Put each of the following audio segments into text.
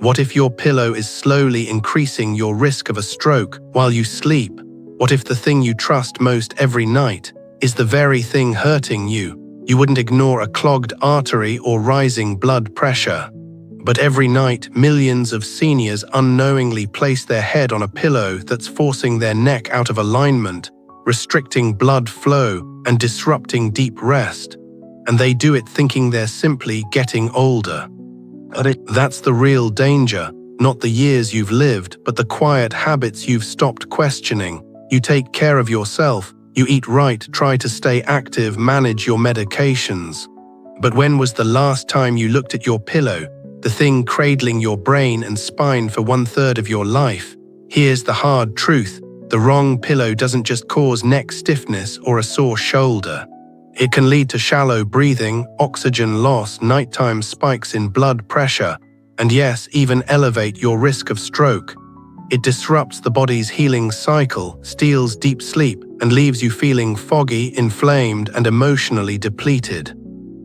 What if your pillow is slowly increasing your risk of a stroke while you sleep? What if the thing you trust most every night is the very thing hurting you? You wouldn't ignore a clogged artery or rising blood pressure. But every night, millions of seniors unknowingly place their head on a pillow that's forcing their neck out of alignment, restricting blood flow and disrupting deep rest. And they do it thinking they're simply getting older. That's the real danger, not the years you've lived, but the quiet habits you've stopped questioning. You take care of yourself, you eat right, try to stay active, manage your medications. But when was the last time you looked at your pillow, the thing cradling your brain and spine for 1/3 of your life? Here's the hard truth: the wrong pillow doesn't just cause neck stiffness or a sore shoulder. It can lead to shallow breathing, oxygen loss, nighttime spikes in blood pressure, and yes, even elevate your risk of stroke. It disrupts the body's healing cycle, steals deep sleep, and leaves you feeling foggy, inflamed, and emotionally depleted.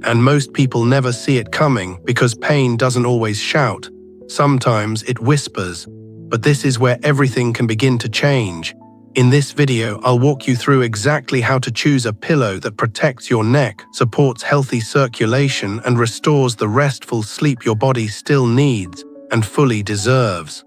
And most people never see it coming because pain doesn't always shout. Sometimes it whispers. But this is where everything can begin to change. In this video, I'll walk you through exactly how to choose a pillow that protects your neck, supports healthy circulation, and restores the restful sleep your body still needs and fully deserves.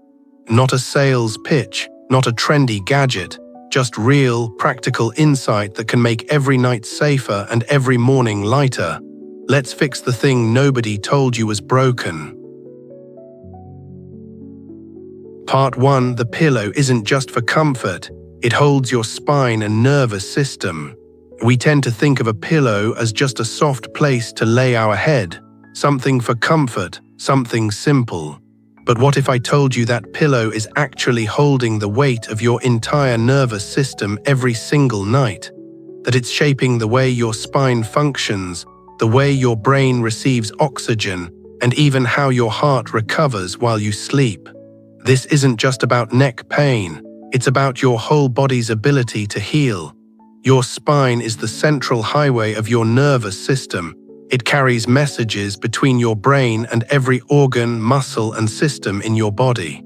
Not a sales pitch, not a trendy gadget, just real, practical insight that can make every night safer and every morning lighter. Let's fix the thing nobody told you was broken. Part 1. The pillow isn't just for comfort. It holds your spine and nervous system. We tend to think of a pillow as just a soft place to lay our head, something for comfort, something simple. But what if I told you that pillow is actually holding the weight of your entire nervous system every single night? That it's shaping the way your spine functions, the way your brain receives oxygen, and even how your heart recovers while you sleep. This isn't just about neck pain. It's about your whole body's ability to heal. Your spine is the central highway of your nervous system. It carries messages between your brain and every organ, muscle, and system in your body.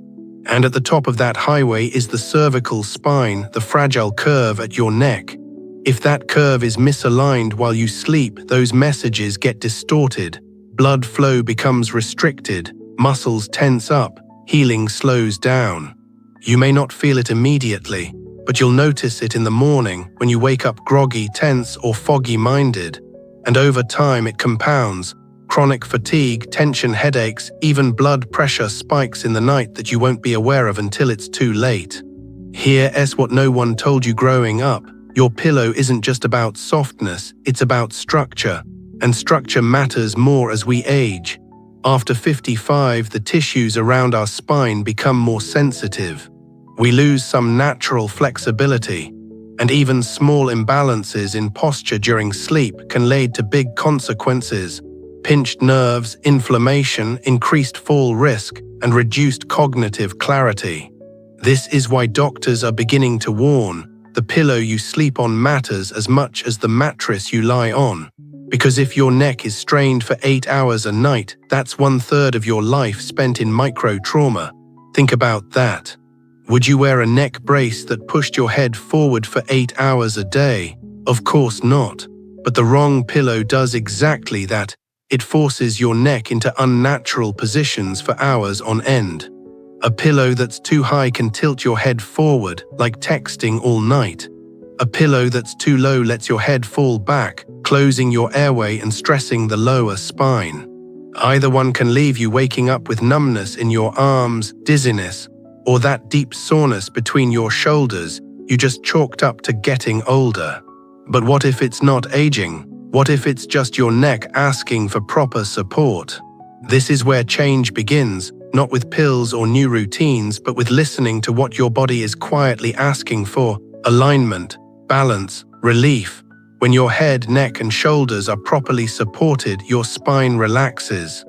And at the top of that highway is the cervical spine, the fragile curve at your neck. If that curve is misaligned while you sleep, those messages get distorted. Blood flow becomes restricted, muscles tense up, healing slows down. You may not feel it immediately, but you'll notice it in the morning when you wake up groggy, tense, or foggy-minded. And over time it compounds. Chronic fatigue, tension, headaches, even blood pressure spikes in the night that you won't be aware of until it's too late. Here's what no one told you growing up. Your pillow isn't just about softness, it's about structure. And structure matters more as we age. After 55, the tissues around our spine become more sensitive. We lose some natural flexibility, and even small imbalances in posture during sleep can lead to big consequences: pinched nerves, inflammation, increased fall risk, and reduced cognitive clarity. This is why doctors are beginning to warn: the pillow you sleep on matters as much as the mattress you lie on. Because if your neck is strained for 8 hours a night, that's 1/3 of your life spent in micro-trauma. Think about that. Would you wear a neck brace that pushed your head forward for 8 hours a day? Of course not. But the wrong pillow does exactly that. It forces your neck into unnatural positions for hours on end. A pillow that's too high can tilt your head forward, like texting all night. A pillow that's too low lets your head fall back, closing your airway and stressing the lower spine. Either one can leave you waking up with numbness in your arms, dizziness, or that deep soreness between your shoulders you just chalked up to getting older. But what if it's not aging? What if it's just your neck asking for proper support? This is where change begins, not with pills or new routines, but with listening to what your body is quietly asking for: alignment, balance, relief. When your head, neck, and shoulders are properly supported, your spine relaxes.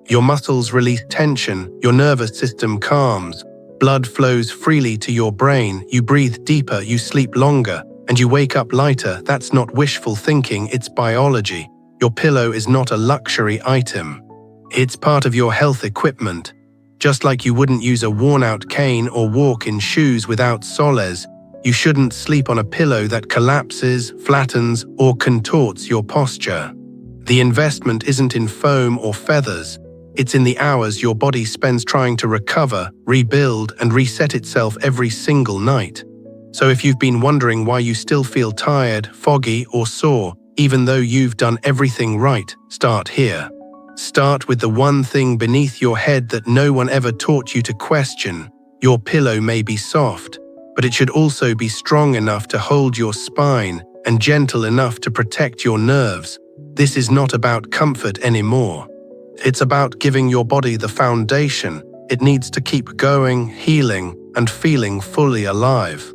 Your muscles release tension, your nervous system calms. Blood flows freely to your brain, you breathe deeper, you sleep longer, and you wake up lighter. That's not wishful thinking, it's biology. Your pillow is not a luxury item. It's part of your health equipment. Just like you wouldn't use a worn-out cane or walk in shoes without soles, you shouldn't sleep on a pillow that collapses, flattens, or contorts your posture. The investment isn't in foam or feathers. It's in the hours your body spends trying to recover, rebuild, and reset itself every single night. So if you've been wondering why you still feel tired, foggy, or sore, even though you've done everything right, start here. Start with the one thing beneath your head that no one ever taught you to question. Your pillow may be soft, but it should also be strong enough to hold your spine and gentle enough to protect your nerves. This is not about comfort anymore. It's about giving your body the foundation it needs to keep going, healing, and feeling fully alive.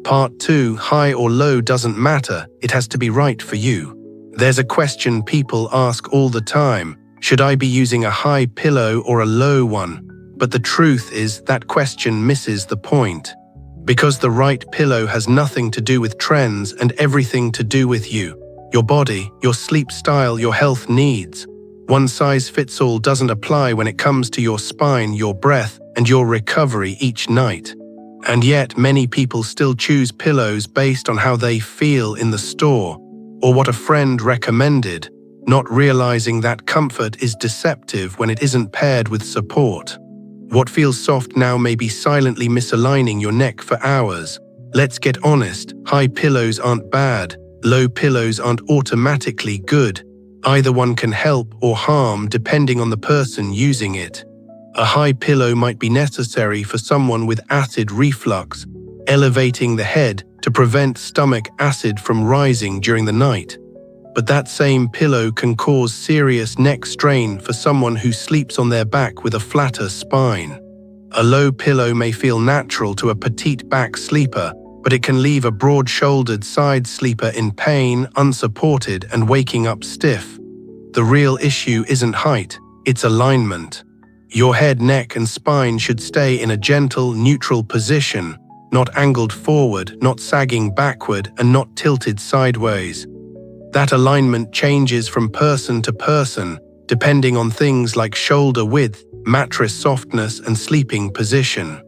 Part 2, high or low doesn't matter, it has to be right for you. There's a question people ask all the time: should I be using a high pillow or a low one? But the truth is that question misses the point. Because the right pillow has nothing to do with trends and everything to do with you. Your body, your sleep style, your health needs. One size fits all doesn't apply when it comes to your spine, your breath, and your recovery each night. And yet, many people still choose pillows based on how they feel in the store or what a friend recommended, not realizing that comfort is deceptive when it isn't paired with support. What feels soft now may be silently misaligning your neck for hours. Let's get honest, high pillows aren't bad. Low pillows aren't automatically good. Either one can help or harm depending on the person using it. A high pillow might be necessary for someone with acid reflux, elevating the head to prevent stomach acid from rising during the night. But that same pillow can cause serious neck strain for someone who sleeps on their back with a flatter spine. A low pillow may feel natural to a petite back sleeper, but it can leave a broad-shouldered side sleeper in pain, unsupported, and waking up stiff. The real issue isn't height, it's alignment. Your head, neck, and spine should stay in a gentle, neutral position, not angled forward, not sagging backward, and not tilted sideways. That alignment changes from person to person, depending on things like shoulder width, mattress softness, and sleeping position.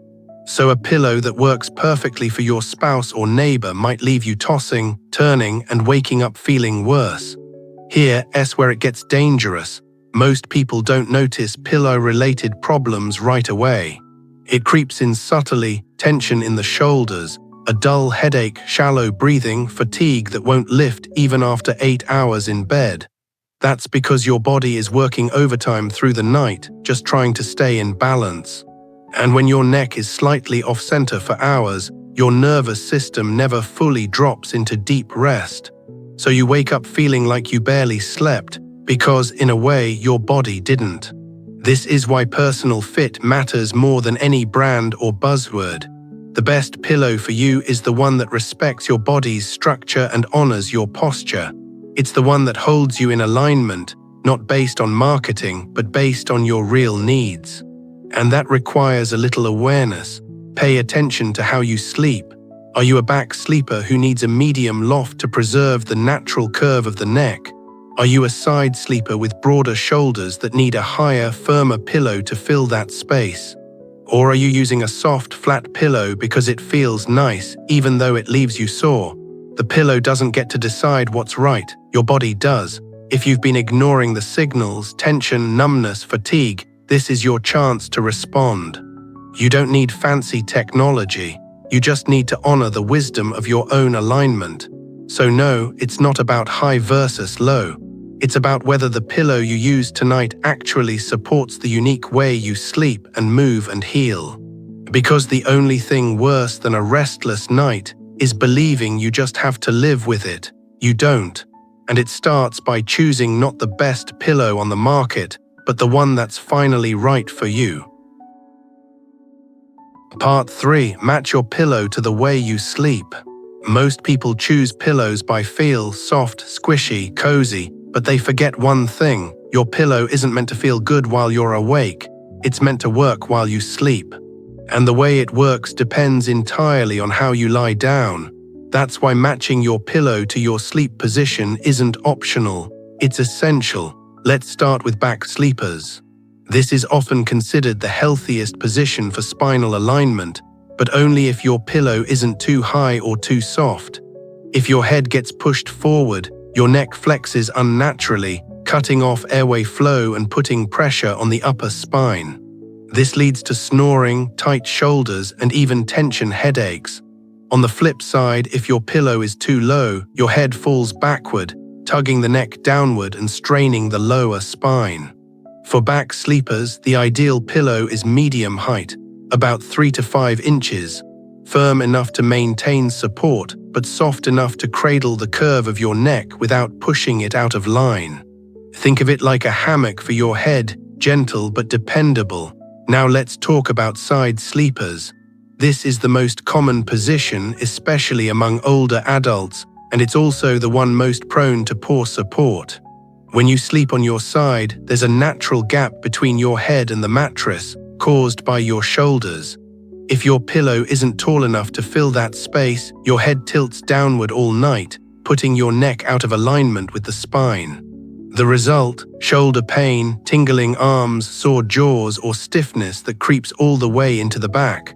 So a pillow that works perfectly for your spouse or neighbor might leave you tossing, turning, and waking up feeling worse. Here's where it gets dangerous. Most people don't notice pillow-related problems right away. It creeps in subtly: tension in the shoulders, a dull headache, shallow breathing, fatigue that won't lift even after 8 hours in bed. That's because your body is working overtime through the night, just trying to stay in balance. And when your neck is slightly off-center for hours, your nervous system never fully drops into deep rest. So you wake up feeling like you barely slept, because in a way your body didn't. This is why personal fit matters more than any brand or buzzword. The best pillow for you is the one that respects your body's structure and honors your posture. It's the one that holds you in alignment, not based on marketing, but based on your real needs. And that requires a little awareness. Pay attention to how you sleep. Are you a back sleeper who needs a medium loft to preserve the natural curve of the neck? Are you a side sleeper with broader shoulders that need a higher, firmer pillow to fill that space? Or are you using a soft, flat pillow because it feels nice, even though it leaves you sore? The pillow doesn't get to decide what's right, your body does. If you've been ignoring the signals, tension, numbness, fatigue, this is your chance to respond. You don't need fancy technology. You just need to honor the wisdom of your own alignment. So no, it's not about high versus low. It's about whether the pillow you use tonight actually supports the unique way you sleep and move and heal. Because the only thing worse than a restless night is believing you just have to live with it. You don't. And it starts by choosing not the best pillow on the market, but the one that's finally right for you. Part 3. Match your pillow to the way you sleep. Most people choose pillows by feel: soft, squishy, cozy, but they forget one thing: your pillow isn't meant to feel good while you're awake. It's meant to work while you sleep. And the way it works depends entirely on how you lie down. That's why matching your pillow to your sleep position isn't optional. It's essential. Let's start with back sleepers. This is often considered the healthiest position for spinal alignment, but only if your pillow isn't too high or too soft. If your head gets pushed forward, your neck flexes unnaturally, cutting off airway flow and putting pressure on the upper spine. This leads to snoring, tight shoulders, and even tension headaches. On the flip side, if your pillow is too low, your head falls backward, tugging the neck downward and straining the lower spine. For back sleepers, the ideal pillow is medium height, about 3 to 5 inches, firm enough to maintain support, but soft enough to cradle the curve of your neck without pushing it out of line. Think of it like a hammock for your head, gentle but dependable. Now let's talk about side sleepers. This is the most common position, especially among older adults, and it's also the one most prone to poor support. When you sleep on your side, there's a natural gap between your head and the mattress, caused by your shoulders. If your pillow isn't tall enough to fill that space, your head tilts downward all night, putting your neck out of alignment with the spine. The result: shoulder pain, tingling arms, sore jaws, or stiffness that creeps all the way into the back.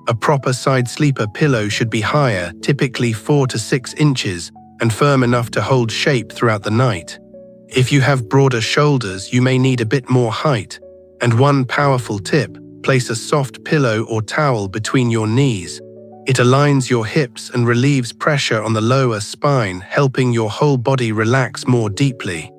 A proper side sleeper pillow should be higher, typically 4 to 6 inches, and firm enough to hold shape throughout the night. If you have broader shoulders, you may need a bit more height. And one powerful tip: place a soft pillow or towel between your knees. It aligns your hips and relieves pressure on the lower spine, helping your whole body relax more deeply.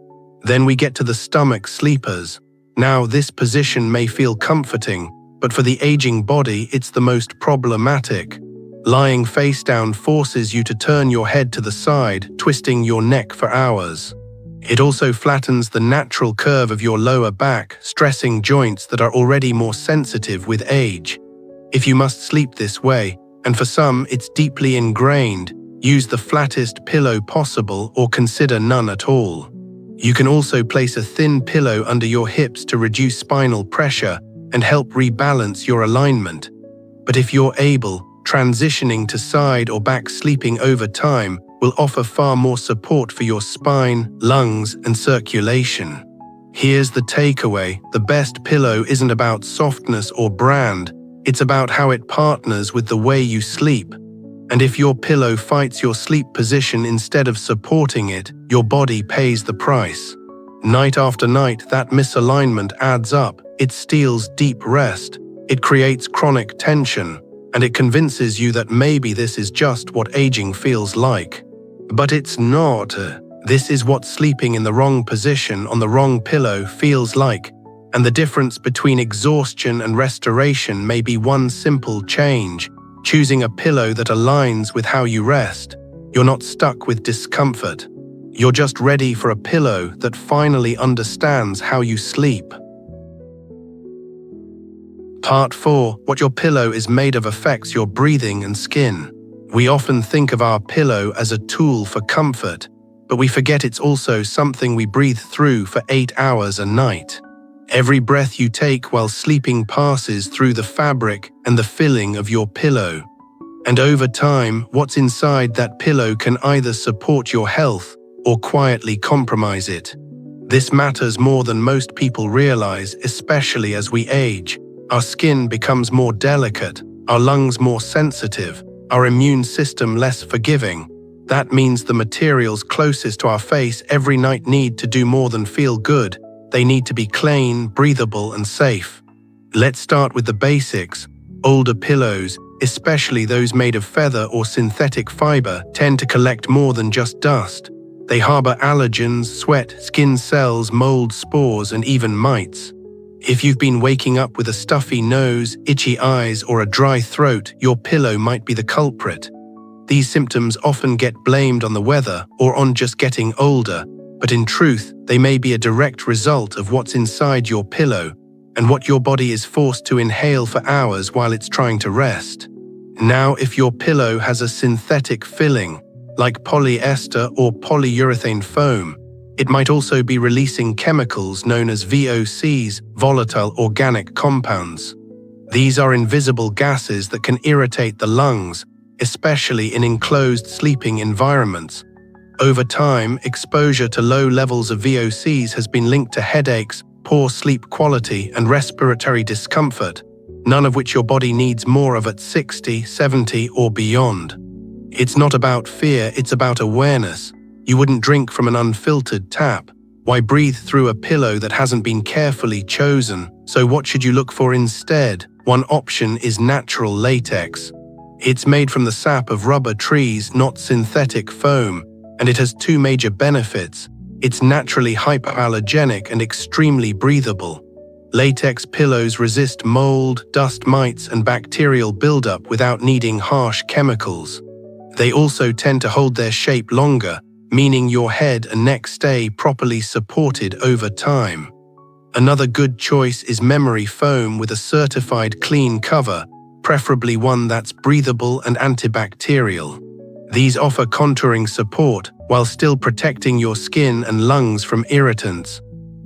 Then we get to the stomach sleepers. Now, this position may feel comforting, but for the aging body, it's the most problematic. Lying face down forces you to turn your head to the side, twisting your neck for hours. It also flattens the natural curve of your lower back, stressing joints that are already more sensitive with age. If you must sleep this way, and for some it's deeply ingrained, use the flattest pillow possible or consider none at all. You can also place a thin pillow under your hips to reduce spinal pressure and help rebalance your alignment. But if you're able, transitioning to side or back sleeping over time will offer far more support for your spine, lungs, and circulation. Here's the takeaway: the best pillow isn't about softness or brand, it's about how it partners with the way you sleep. And if your pillow fights your sleep position instead of supporting it, your body pays the price. Night after night, that misalignment adds up. It steals deep rest, it creates chronic tension, and it convinces you that maybe this is just what aging feels like. But it's not. This is what sleeping in the wrong position on the wrong pillow feels like. And the difference between exhaustion and restoration may be one simple change: choosing a pillow that aligns with how you rest. You're not stuck with discomfort. You're just ready for a pillow that finally understands how you sleep. Part 4. What your pillow is made of affects your breathing and skin. We often think of our pillow as a tool for comfort, but we forget it's also something we breathe through for 8 hours a night. Every breath you take while sleeping passes through the fabric and the filling of your pillow. And over time, what's inside that pillow can either support your health or quietly compromise it. This matters more than most people realize, especially as we age. Our skin becomes more delicate, our lungs more sensitive, our immune system less forgiving. That means the materials closest to our face every night need to do more than feel good. They need to be clean, breathable, and safe. Let's start with the basics. Older pillows, especially those made of feather or synthetic fiber, tend to collect more than just dust. They harbor allergens, sweat, skin cells, mold, spores, and even mites. If you've been waking up with a stuffy nose, itchy eyes, or a dry throat, your pillow might be the culprit. These symptoms often get blamed on the weather or on just getting older, but in truth, they may be a direct result of what's inside your pillow and what your body is forced to inhale for hours while it's trying to rest. Now, if your pillow has a synthetic filling, like polyester or polyurethane foam, it might also be releasing chemicals known as VOCs, volatile organic compounds. These are invisible gases that can irritate the lungs, especially in enclosed sleeping environments. Over time, exposure to low levels of VOCs has been linked to headaches, poor sleep quality, and respiratory discomfort, none of which your body needs more of at 60, 70, or beyond. It's not about fear, it's about awareness. You wouldn't drink from an unfiltered tap. Why breathe through a pillow that hasn't been carefully chosen? So what should you look for instead? One option is natural latex. It's made from the sap of rubber trees, not synthetic foam, and it has two major benefits. It's naturally hypoallergenic and extremely breathable. Latex pillows resist mold, dust mites, and bacterial buildup without needing harsh chemicals. They also tend to hold their shape longer, meaning your head and neck stay properly supported over time. Another good choice is memory foam with a certified clean cover, preferably one that's breathable and antibacterial. These offer contouring support while still protecting your skin and lungs from irritants.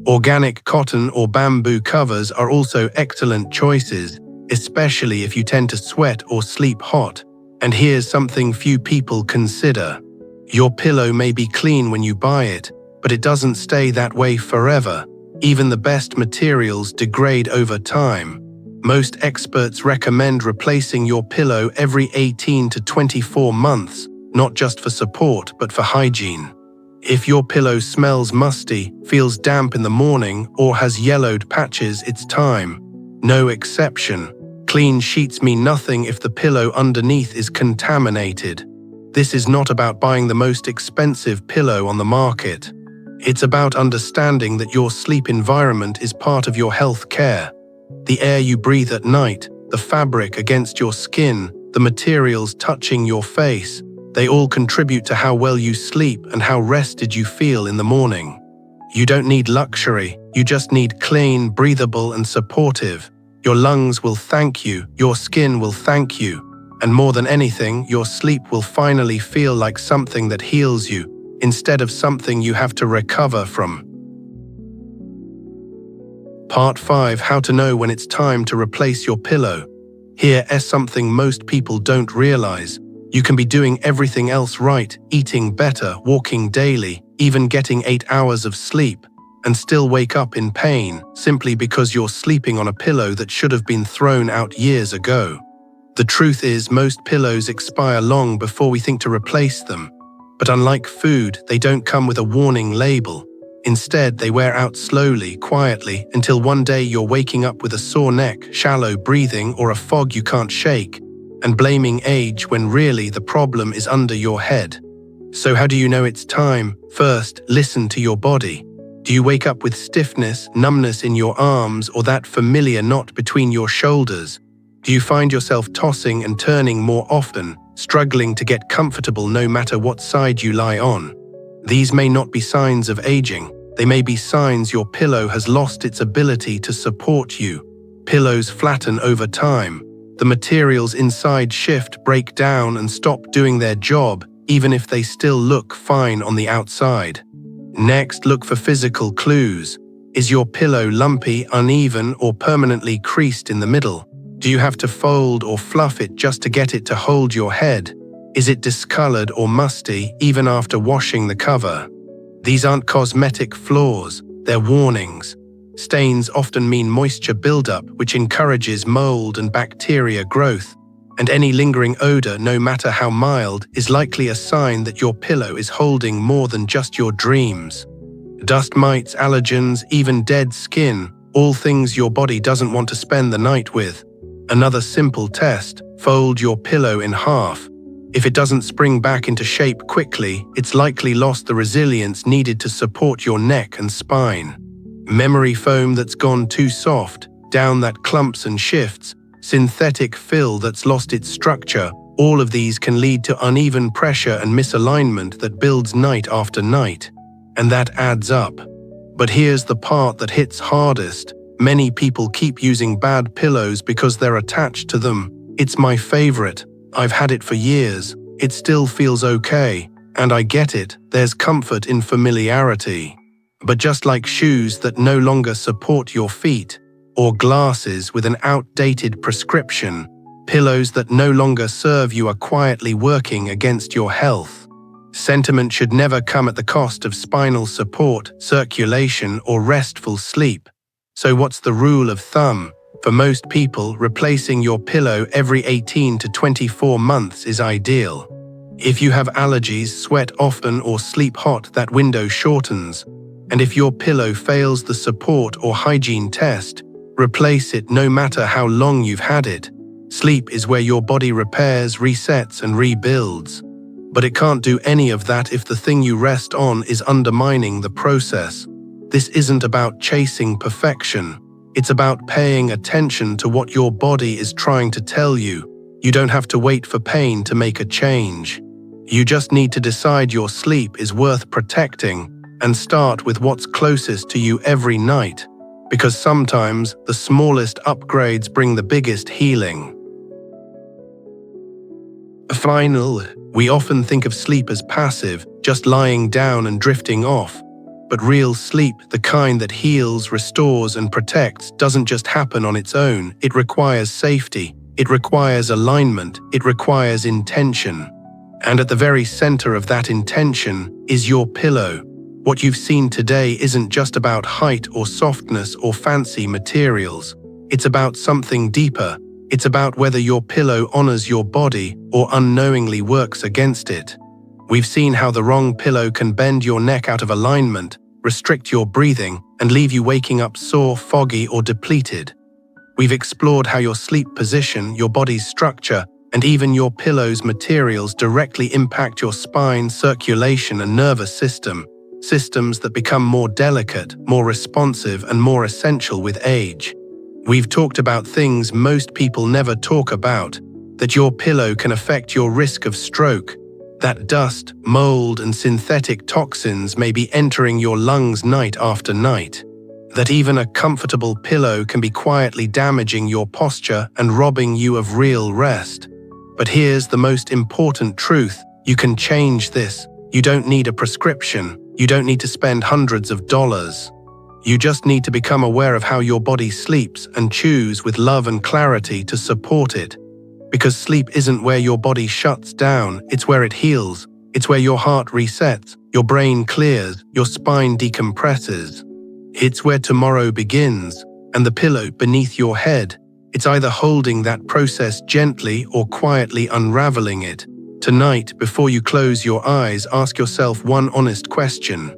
Organic cotton or bamboo covers are also excellent choices, especially if you tend to sweat or sleep hot. And here's something few people consider. Your pillow may be clean when you buy it, but it doesn't stay that way forever. Even the best materials degrade over time. Most experts recommend replacing your pillow every 18 to 24 months, not just for support but for hygiene. If your pillow smells musty, feels damp in the morning, or has yellowed patches, it's time. No exception. Clean sheets mean nothing if the pillow underneath is contaminated. This is not about buying the most expensive pillow on the market. It's about understanding that your sleep environment is part of your health care. The air you breathe at night, the fabric against your skin, the materials touching your face, they all contribute to how well you sleep and how rested you feel in the morning. You don't need luxury, you just need clean, breathable, and supportive. Your lungs will thank you, your skin will thank you, and more than anything, your sleep will finally feel like something that heals you, instead of something you have to recover from. Part 5: How to know when it's time to replace your pillow. Here is something most people don't realize. You can be doing everything else right, eating better, walking daily, even getting 8 hours of sleep, and still wake up in pain simply because you're sleeping on a pillow that should have been thrown out years ago. The truth is, most pillows expire long before we think to replace them. But unlike food, they don't come with a warning label. Instead, they wear out slowly, quietly, until one day you're waking up with a sore neck, shallow breathing, or a fog you can't shake, and blaming age when really the problem is under your head. So how do you know it's time? First, listen to your body. Do you wake up with stiffness, numbness in your arms, or that familiar knot between your shoulders? Do you find yourself tossing and turning more often, struggling to get comfortable no matter what side you lie on? These may not be signs of aging. They may be signs your pillow has lost its ability to support you. Pillows flatten over time. The materials inside shift, break down, and stop doing their job, even if they still look fine on the outside. Next, look for physical clues. Is your pillow lumpy, uneven, or permanently creased in the middle? Do you have to fold or fluff it just to get it to hold your head? Is it discolored or musty, even after washing the cover? These aren't cosmetic flaws, they're warnings. Stains often mean moisture buildup, which encourages mold and bacteria growth, and any lingering odor, no matter how mild, is likely a sign that your pillow is holding more than just your dreams. Dust mites, allergens, even dead skin, all things your body doesn't want to spend the night with. Another simple test: fold your pillow in half. If it doesn't spring back into shape quickly, it's likely lost the resilience needed to support your neck and spine. Memory foam that's gone too soft, down that clumps and shifts, synthetic fill that's lost its structure, all of these can lead to uneven pressure and misalignment that builds night after night. And that adds up. But here's the part that hits hardest. Many people keep using bad pillows because they're attached to them. It's my favorite. I've had it for years. It still feels okay. And I get it. There's comfort in familiarity. But just like shoes that no longer support your feet, or glasses with an outdated prescription, pillows that no longer serve you are quietly working against your health. Sentiment should never come at the cost of spinal support, circulation, or restful sleep. So what's the rule of thumb? For most people, replacing your pillow every 18 to 24 months is ideal. If you have allergies, sweat often, or sleep hot, that window shortens. And if your pillow fails the support or hygiene test, replace it no matter how long you've had it. Sleep is where your body repairs, resets, and rebuilds. But it can't do any of that if the thing you rest on is undermining the process. This isn't about chasing perfection. It's about paying attention to what your body is trying to tell you. You don't have to wait for pain to make a change. You just need to decide your sleep is worth protecting and start with what's closest to you every night. Because sometimes the smallest upgrades bring the biggest healing. Finally, we often think of sleep as passive, just lying down and drifting off. But real sleep, the kind that heals, restores, and protects, doesn't just happen on its own. It requires safety. It requires alignment. It requires intention. And at the very center of that intention is your pillow. What you've seen today isn't just about height or softness or fancy materials. It's about something deeper. It's about whether your pillow honors your body or unknowingly works against it. We've seen how the wrong pillow can bend your neck out of alignment, restrict your breathing, and leave you waking up sore, foggy, or depleted. We've explored how your sleep position, your body's structure, and even your pillow's materials directly impact your spine, circulation, and nervous system, systems that become more delicate, more responsive, and more essential with age. We've talked about things most people never talk about, that your pillow can affect your risk of stroke, that dust, mold, and synthetic toxins may be entering your lungs night after night, that even a comfortable pillow can be quietly damaging your posture and robbing you of real rest. But here's the most important truth: you can change this. You don't need a prescription. You don't need to spend hundreds of dollars. You just need to become aware of how your body sleeps and choose with love and clarity to support it. Because sleep isn't where your body shuts down, it's where it heals. It's where your heart resets, your brain clears, your spine decompresses. It's where tomorrow begins, and the pillow beneath your head. It's either holding that process gently or quietly unraveling it. Tonight, before you close your eyes, ask yourself one honest question.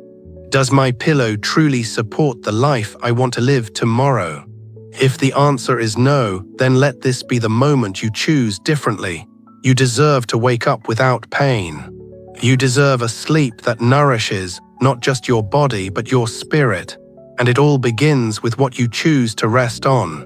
Does my pillow truly support the life I want to live tomorrow? If the answer is no, then let this be the moment you choose differently. You deserve to wake up without pain. You deserve a sleep that nourishes not just your body but your spirit. And it all begins with what you choose to rest on.